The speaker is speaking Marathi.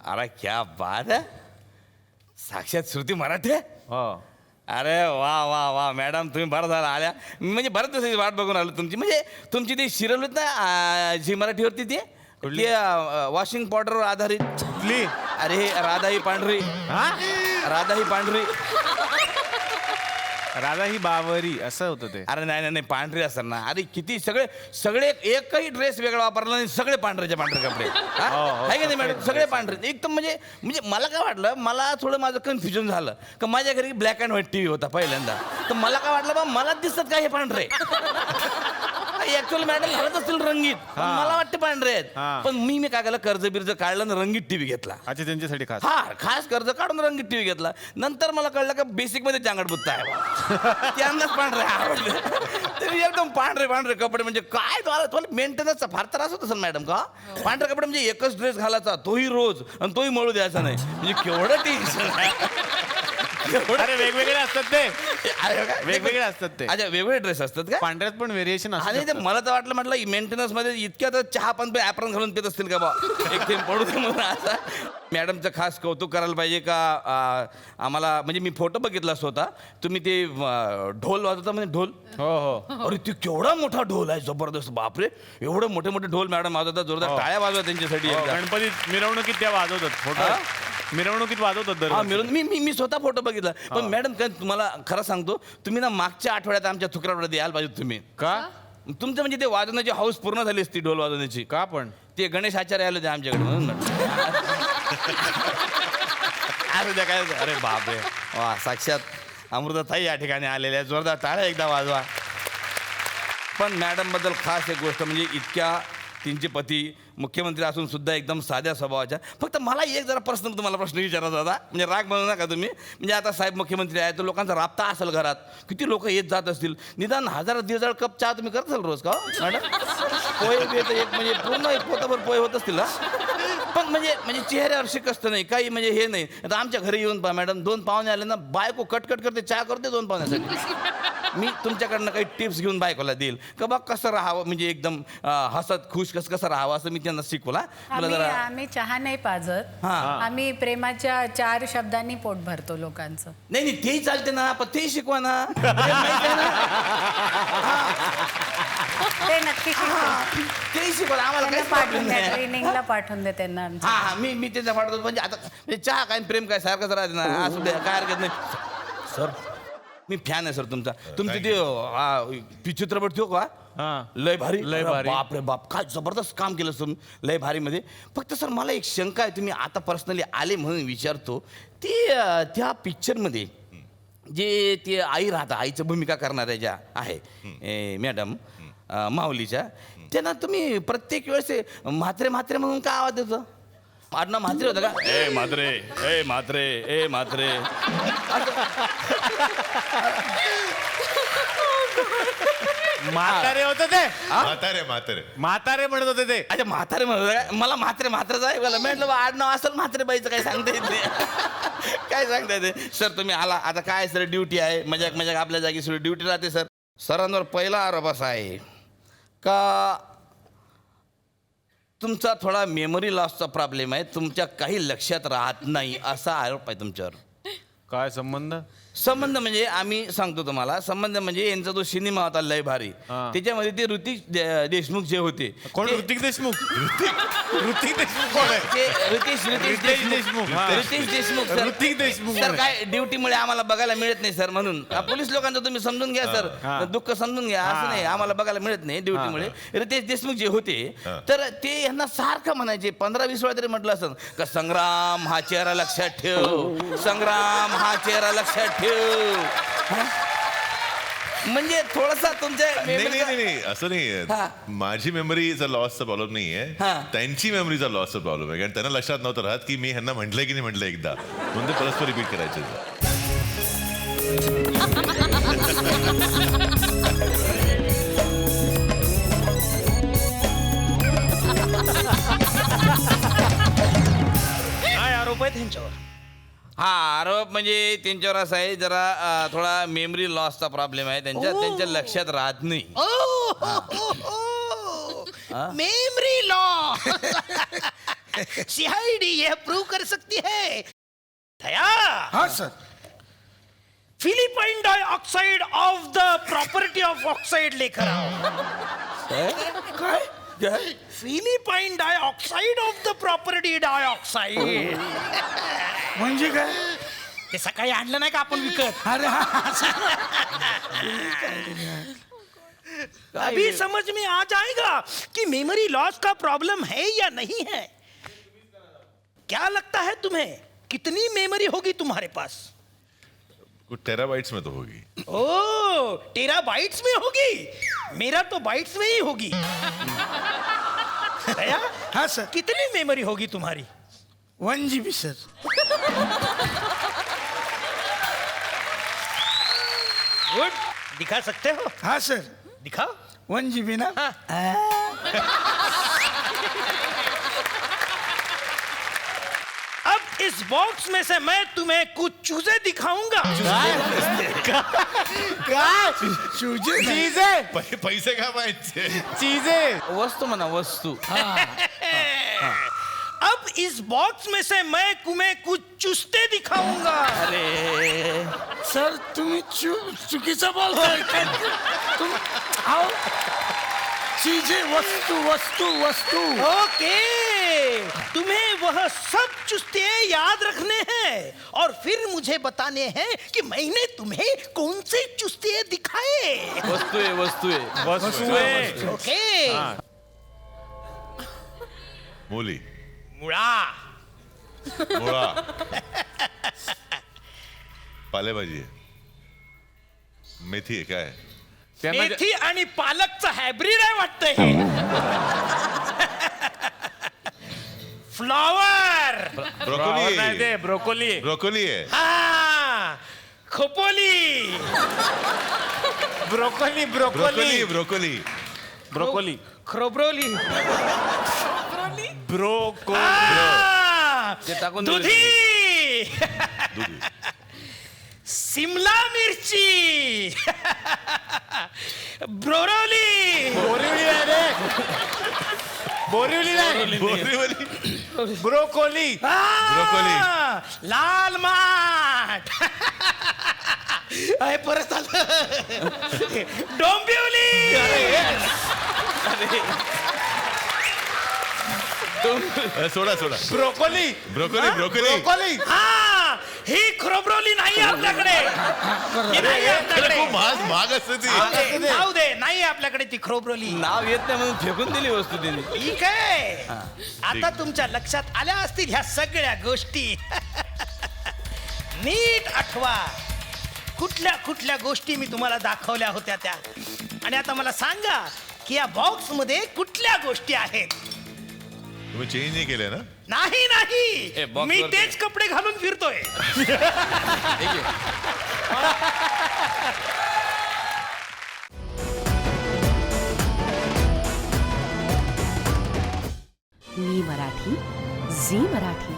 अरे क्या बात है, साक्षात श्रुती मराठे. हो. अरे वा वा वा मॅडम, तुम्ही बरं झालं आल्या. म्हणजे बरं दिवसाची वाट बघून आलो तुमची. म्हणजे तुमची ती सिरियल होती ना झी मराठीवरती ती वॉशिंग पावडरवर आधारित. कुठली? अरे राधा ही पांढरी. हा? राधा ही पांढरी. राधा ही बावरी असं होतं ते. अरे नाही नाही नाही, पांढरी असणार ना. अरे किती सगळे सगळे एकही ड्रेस वेगळा वापरला नाही, सगळे पांढरेचे पांढरे कपडे. आहे का नाही मॅडम, सगळे पांढरे एकदम. म्हणजे म्हणजे मला काय वाटलं, मला थोडं माझं कन्फ्युजन झालं का माझ्या घरी ब्लॅक अँड व्हाईट टीव्ही होता पहिल्यांदा. तर मला काय वाटलं बा मला दिसत काय हे पांढरे. ऍक्च्युअली मॅडम घालत असतील रंगीत, पण मला वाटते पांढरे आहेत. पण मी काय केलं, कर्ज बिर्ज काढलं आणि रंगीत टीव्ही घेतला. अच्छा, त्यांच्यासाठी खास. हा, खास कर्ज काढून रंगीत टीव्ही घेतला. नंतर मला कळलं का बेसिक मध्ये चांगड बुत्ता आहे. त्यांनाच पांढरे आवडले. तरी एकदम पांढरे पांढरे कपडे. म्हणजे काय तुम्हाला मेंटेनन्सचा फार त्रास होत असेल मॅडम का. पांढरे कपडे म्हणजे एकच ड्रेस घालायचा, तोही रोज, आणि तोही मळू द्यायचा नाही. म्हणजे केवढं टेन्शन आहे. अरे वेगवेगळे असतात ते. वेगवेगळे असतात ते. अच्छा, वेगवेगळे ड्रेस असतात का. पांढऱ्यात पण व्हेरिएशन आणि ते मला तर वाटलं, म्हटलं मेंटेनन्स मध्ये इतक्या चहा पण ऍप्रन घालून पित असतील का बा, एक थेंब पडू दे म्हणून. असं मॅडमचं खास कौतुक करायला पाहिजे का आम्हाला. म्हणजे मी फोटो बघितला स्वतः, तुम्ही ते ढोल वाजवता म्हणजे ढोल. हो हो. अरे ते केवढा मोठा ढोल आहे, जबरदस्त. बापरे, एवढे मोठे मोठे ढोल मॅडम वाजवतात. जोरदार टाळ्या वाजवा त्यांच्यासाठी. गणपतीत मिरवणुकीत त्या वाजवतात. फोटो मिरवणुकीत वाजवतात हा, दररोज. मिळून मी स्वतः फोटो बघितला. पण मॅडम काय तुम्हाला खरं सांगतो, तुम्ही ना मागच्या आठवड्यात आमच्या थुकरावड्यात यायला पाहिजे तुम्ही. का? तुमचं म्हणजे ते वाजवण्याची हाऊस पूर्ण झाली असती ढोल वाजवण्याची. का पण? ते गणेश आचार्य आले होते आमच्याकडे म्हणून अरे द्या काय. अरे बापरे, वा, साक्षात अमृताताई या ठिकाणी आलेल्या. जोरदार टाळ्या एकदा वाजवा. पण मॅडम बद्दल खास एक गोष्ट म्हणजे इतक्या तीनचे पती मुख्यमंत्री असून सुद्धा एकदम साध्या स्वभावाच्या. फक्त मला एक जरा पर्सनल तुम्हाला प्रश्न विचारायचा होता. म्हणजे राग बनवू नका तुम्ही. म्हणजे आता साहेब मुख्यमंत्री आहे, तर लोकांचा राबता असेल घरात, किती लोक येत जात असतील. निदान 1000-1500 कप चहा तुम्ही करत असाल रोज का मॅडम. पोहे बी एक म्हणजे पूर्ण एक पोताभर पोहे होत असतील ना. पण म्हणजे चेहऱ्यावर शिकस्त नाही, काही म्हणजे हे नाही. आता आमच्या घरी येऊन पहा मॅडम, 2 पाहुणे आले ना, बायको कटकट करते, चहा करते 2 पाहुण्यासाठी. मी तुमच्याकडनं काही टिप्स घेऊन बायकोला देईल का बा कसं राहावं, म्हणजे एकदम हसत खुश कसं राहावं, असं मी त्यांना शिकवला. आम्ही चहा नाही पाजत. आम्ही प्रेमाच्या 4 शब्दांनी पोट भरतो लोकांचं. नाही तेही चालते ना, पण ते शिकवा ना. ते नक्की तेही शिकवा आम्हाला. काही पाठवून दे, ट्रेनिंगला पाठवून दे त्यांना. हा मी त्यांना पाठवतो. म्हणजे आता म्हणजे चहा काय प्रेम काय सारखंच राहते ना. असं काय हरकत नाही सर. मी फॅन आहे सर तुमचा. तुमची ते चित्रपट ठेवू का, लय भारी. लय भारी. बापरे बाप, काय जबरदस्त काम केलं सर लय भारी मध्ये. फक्त सर मला एक शंका आहे, तुम्ही आता पर्सनली आले म्हणून विचारतो. ती त्या पिक्चरमध्ये जे ते आई राहता, आईचं भूमिका करणाऱ्या ज्या आहे मॅडम माऊलीच्या, त्यांना तुम्ही प्रत्येक वेळेस म्हात्रे म्हात्रे म्हणून काय आवाज देतो. आडनाव म्हात्रे होतं का. ए म्हात्रे, ए म्हात्रे, ए म्हात्रे. म्हातारे होते ते. म्हातारे म्हातारे म्हातारे म्हणत होते ते. अच्छा, म्हातारे म्हणत होते का. मला म्हात्रेच आहे मला म्हटलं बा आडनाव असेल म्हात्रे बाईचं, काय सांगता येत नाही. काय सांगता येते सर. तुम्ही आला आता काय सर, ड्युटी आहे, मजाक आपल्या जागी सुरू ड्युटी राहते सर. सरांवर पहिला आरोप असा आहे का तुमचा थोडा मेमरी लॉसचा प्रॉब्लेम आहे, तुमच्या काही लक्षात राहत नाही, असा आरोप आहे तुमच्यावर. काय संबंध? संबंध म्हणजे आम्ही सांगतो तुम्हाला. संबंध म्हणजे यांचा जो सिनेमा होता लय भारी, त्याच्यामध्ये ते ऋतिक देशमुख जे होते. कोण? ऋतिक देशमुख. ऋतिक देशमुख कोण आहे? ते रितेश देशमुख. रितेश देशमुख सर. ऋतिक देशमुख सर काय ड्युटीमुळे आम्हाला बघायला मिळत नाही सर, म्हणून पोलीस लोकांचं तुम्ही समजून घ्या सर. दुःख समजून घ्या. असं नाही आम्हाला बघायला मिळत नाही ड्युटीमुळे. रितेश देशमुख जे होते, तर ते यांना सारखं म्हणायचे, 15-20 वेळा तरी म्हटलं असं का, संग्राम हा चेहरा लक्षात ठेव, संग्राम हा चेहरा लक्षात ठेव. म्हणजे थोडासा तुमच्या नाही असं नाहीये. माझी मेमरीचा लॉसचा प्रॉब्लेम नाहीये, त्यांची मेमरीचा लॉसचा प्रॉब्लेम आहे. कारण त्यांना लक्षात नव्हतं राहत की मी ह्यांना म्हटलंय की नाही म्हटलं एकदा, म्हणून ते परस्पर रिपीट करायचे. काय आरोप आहे त्यांच्यावर. हा आरोप म्हणजे त्यांच्यावर असा आहे, जरा थोडा मेमरी लॉसचा प्रॉब्लेम आहे त्यांच्या लक्षात राहत नाही. Memory loss. सीआईडी यह प्रूव कर सकती है दया हाँ sir. Philippine dioxide of the property of oxide लेकर आओ. काय? Philippine dioxide of the property dioxide. म्हणजे काय? ते सकाळी आणलं नाही का आपण विकत. अरे हा. अभी समझ में आ जाएगा कि मेमोरी लॉस का प्रॉब्लम है या नहीं है. क्या लगता है तुम्हें कितनी मेमोरी होगी तुम्हारे पास. कुछ टेराबाइट्स में तो होगी. ओ टेराबाइट्स में होगी. मेरा तो बाइट्स में ही होगी. दया हाँ सर. कितनी मेमोरी होगी तुम्हारी. 1 GB सर. गुड. दिखा सकते हो. हाँ सर. दिखाओ. 1 GB ना. अब इस बॉक्स में से मैं तुम्हें कुछ चूजे दिखाऊंगा. चूजे. चीजे पैसे का पाहिजे. चीजे वस्तू म्हणा वस्तू. अब इस बॉक्स में से मैं तुम्हें कुछ चुस्ते दिखाऊंगा. अरे सर तुम्ही चुकीचं बोलताय. तुम आओ. चीजे वस्तू वस्तू वस्तू. ओके. तुम्हें वह सब चुस्ते याद रखने हैं और फिर मुझे बताने हैं कि मैंने तुम्हें कौन से चुस्ते दिखाए. वस्तू आहे वस्तू आहे. वस्तू आहे. ओके. मुली. मुळा. मुळा. पालेभाजी आहे. मेथी आहे काय. त्यांना मेथी आणि पालकचं हायब्रिड आहे वाटतंय हे. फ्लॉवर. फ्लॉवर नाही ते ब्रोकोली आहे. ब्रोकोली आहे. हा. Khopoli. Broccoli broccoli broccoli broccoli. Broccoli खोब्रोली. ब्रोकोली हा. ते टाकून दिलं दुधी. दुधी. सिमला मिरची. ब्रोरोली. बोरिवली आहे रे. बोरिवली नाही बोरीवली. ब्रोकोली. ब्रोकोली. लाल माठ. अरे परत आलं. डोंबिवली. सोडा सोडा. Broccoli broccoli broccoli. ब्रोकोली हा. ही खोब्रोली नाही आपल्याकडे. ही नाही आपल्याकडे. खूप महाग असते ती. जाऊ दे. नाही आपल्याकडे ती खोब्रोली. नाव येत नाही म्हणून फेकून दिली वस्तू त्यांनी. ठीक आहे. आता तुमच्या लक्षात आल्या असतील ह्या सगळ्या गोष्टी. नीट आठवा कुठल्या कुठल्या गोष्टी मी तुम्हाला दाखवल्या होत्या त्या. आणि आता मला सांगा की या बॉक्स मध्ये कुठल्या गोष्टी आहेत. तुम्ही चेंज नाही केले ना. नाही ए, नाही. box मी वर तेच कपडे घालून फिरतोय. मी मराठी, झी मराठी.